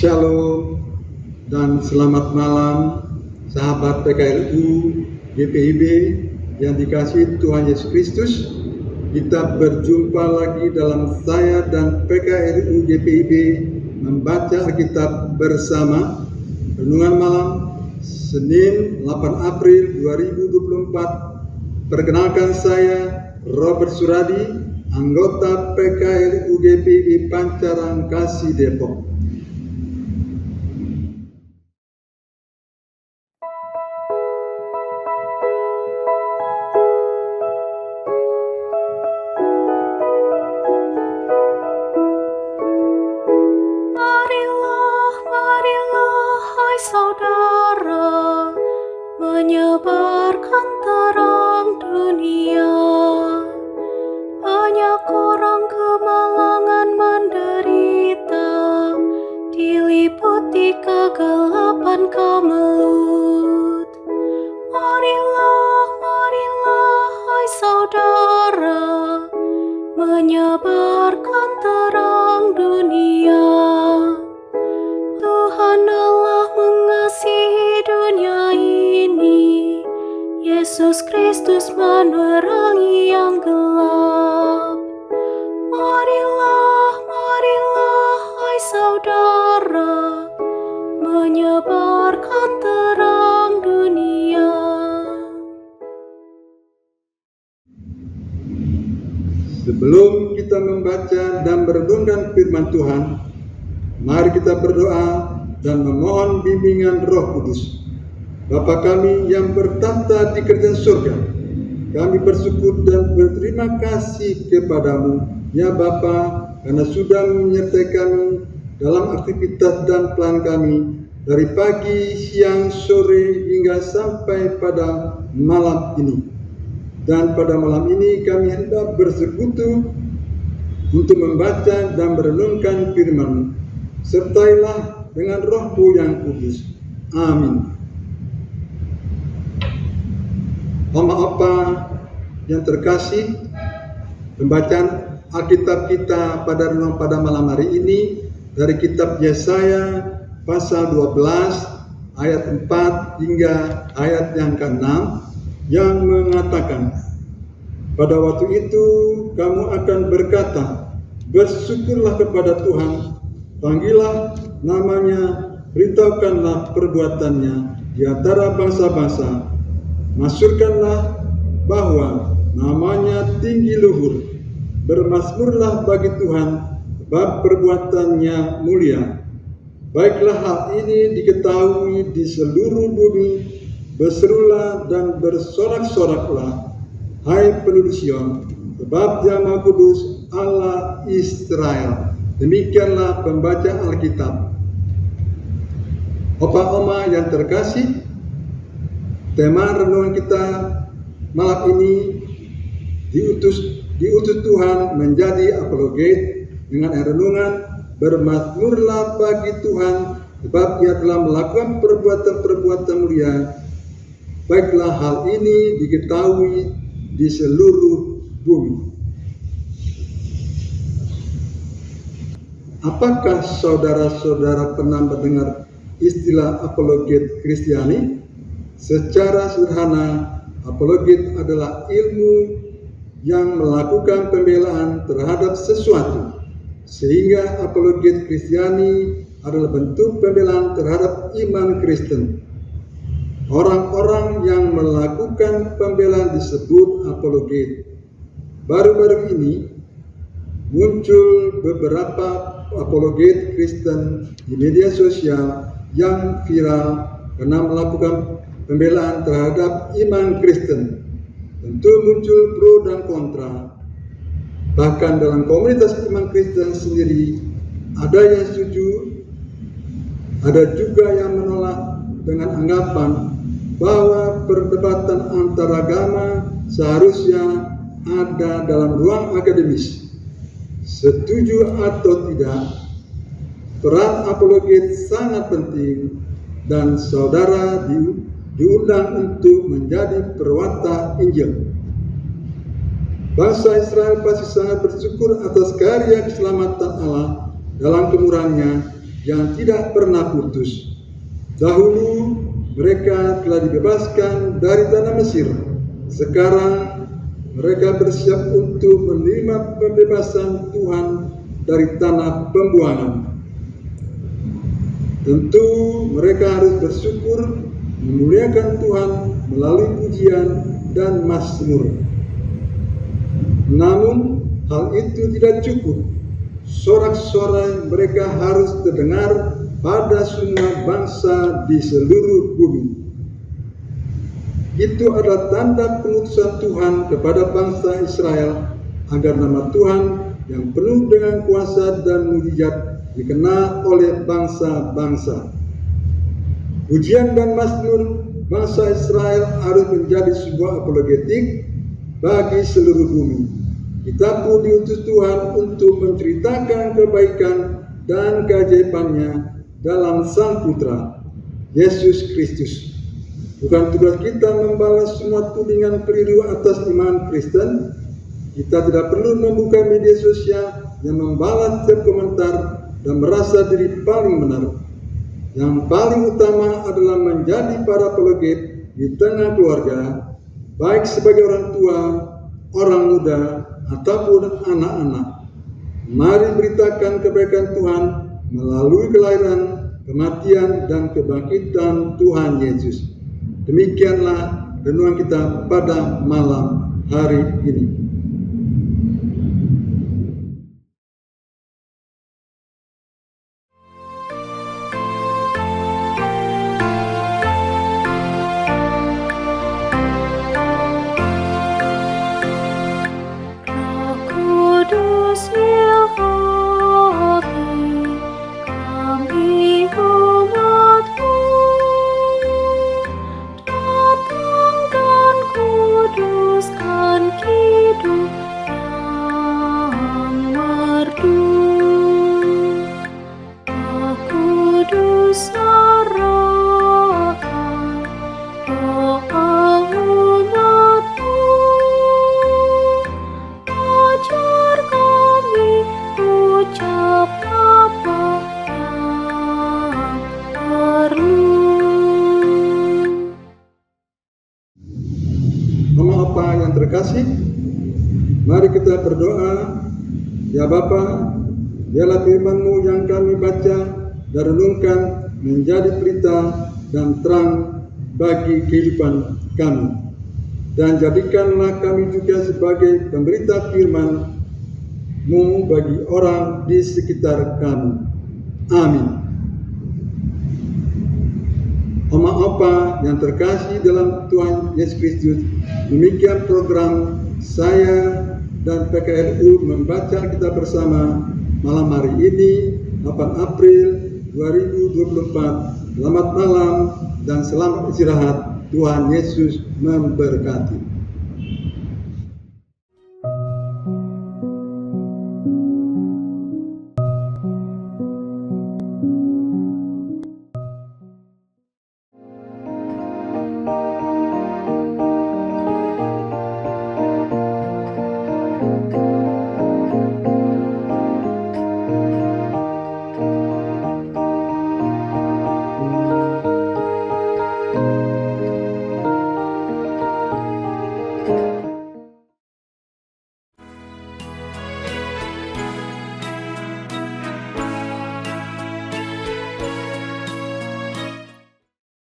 Shalom dan selamat malam sahabat PKRU GPIB yang dikasihi Tuhan Yesus Kristus. Kita berjumpa lagi dalam saya dan PKRU GPIB membaca Alkitab bersama. Renungan malam Senin 8 April 2024. Perkenalkan saya Robert Suradi, anggota PKRU GPIB Pancaran Kasih Depok. Saudara, menyebarkan terang dunia. Banyak orang kemalangan menderita, diliputi kegelapan kemelut. Marilah, hai saudara, menyebarkan terang dunia. Tuhan Allah mengasihi dunia ini. Yesus Kristus menerangi yang gelap. Marilah, hai saudara, menyebarkan terang dunia. Sebelum kita membaca dan merenungkan firman Tuhan, mari kita berdoa dan memohon bimbingan Roh Kudus. Bapa kami yang bertahta di kerajaan surga, kami bersyukur dan berterima kasih kepadamu, ya Bapa, karena sudah menyertai kami dalam aktivitas dan plan kami dari pagi, siang, sore, hingga sampai pada malam ini. Dan pada malam ini kami hendak bersekutu untuk membaca dan merenungkan firman-Mu. Sertailah dengan Roh-Mu yang kudus. Amin. Bapak yang terkasih, pembacaan Alkitab kita pada renungan pada malam hari ini dari kitab Yesaya pasal 12 ayat 4 hingga ayat yang ke-6 yang mengatakan, pada waktu itu kamu akan berkata, bersyukurlah kepada Tuhan, panggillah namanya, beritahukanlah perbuatannya di antara bangsa-bangsa, masyurkanlah bahwa namanya tinggi luhur, bermazmurlah bagi Tuhan, sebab perbuatannya mulia. Baiklah hal ini diketahui di seluruh bumi, berserulah dan bersorak-soraklah, hai penduduk Sion, sebab Dia Maha Kudus Allah Israel. Demikianlah pembacaan Alkitab. Opa Oma yang terkasih, tema renungan kita malam ini diutus Tuhan menjadi apologet dengan renungan bermazmurlah bagi Tuhan, sebab Ia telah melakukan perbuatan-perbuatan mulia. Baiklah hal ini diketahui di seluruh bumi. Apakah saudara-saudara pernah mendengar istilah apologet Kristiani? Secara sederhana, apologet adalah ilmu yang melakukan pembelaan terhadap sesuatu, sehingga apologet Kristiani adalah bentuk pembelaan terhadap iman Kristen. Orang-orang yang melakukan pembelaan disebut apologet. Baru-baru ini muncul beberapa apologet Kristen di media sosial yang viral karena melakukan pembelaan terhadap iman Kristen. Tentu muncul pro dan kontra. Bahkan dalam komunitas iman Kristen sendiri ada yang setuju, ada juga yang menolak dengan anggapan bahwa perdebatan antar agama seharusnya ada dalam ruang akademis. Setuju atau tidak, peran apologet sangat penting dan saudara diundang untuk menjadi perwata Injil. Bangsa Israel pasti sangat bersyukur atas karya keselamatan Allah dalam kemurahannya yang tidak pernah putus. Dahulu mereka telah dibebaskan dari tanah Mesir. Sekarang mereka bersiap untuk menerima pembebasan Tuhan dari tanah pembuangan. Tentu mereka harus bersyukur, memuliakan Tuhan melalui pujian dan mazmur. Namun hal itu tidak cukup. Sorak-sorai mereka harus terdengar pada semua bangsa di seluruh bumi. Itu adalah tanda pengutusan Tuhan kepada bangsa Israel, agar nama Tuhan yang penuh dengan kuasa dan mukjizat dikenal oleh bangsa-bangsa. Pujian dan mazmur bangsa Israel harus menjadi sebuah apologetik bagi seluruh bumi. Kita pun diutus Tuhan untuk menceritakan kebaikan dan keajaibannya dalam Sang Putra, Yesus Kristus. Bukan tugas kita membalas semua tudingan keliru atas iman Kristen. Kita tidak perlu membuka media sosial yang membalas setiap komentar dan merasa diri paling benar. Yang paling utama adalah menjadi para apologet di tengah keluarga, baik sebagai orang tua, orang muda, ataupun anak-anak. Mari beritakan kebaikan Tuhan melalui kelahiran, kematian, dan kebangkitan Tuhan Yesus. Demikianlah renungan kita pada malam hari ini. Mama Bapa yang terkasih, mari kita berdoa. Ya Bapa, biarlah firman-Mu yang kami baca dan renungkan menjadi berita dan terang bagi kehidupan kami. Dan jadikanlah kami juga sebagai pemberita firman-Mu bagi orang di sekitar kami. Amin. Mama Bapa yang terkasih dalam Tuhan Yesus Kristus, demikian program saya dan PKRU membaca kita bersama malam hari ini 8 April 2024. Selamat malam dan selamat istirahat. Tuhan Yesus memberkati.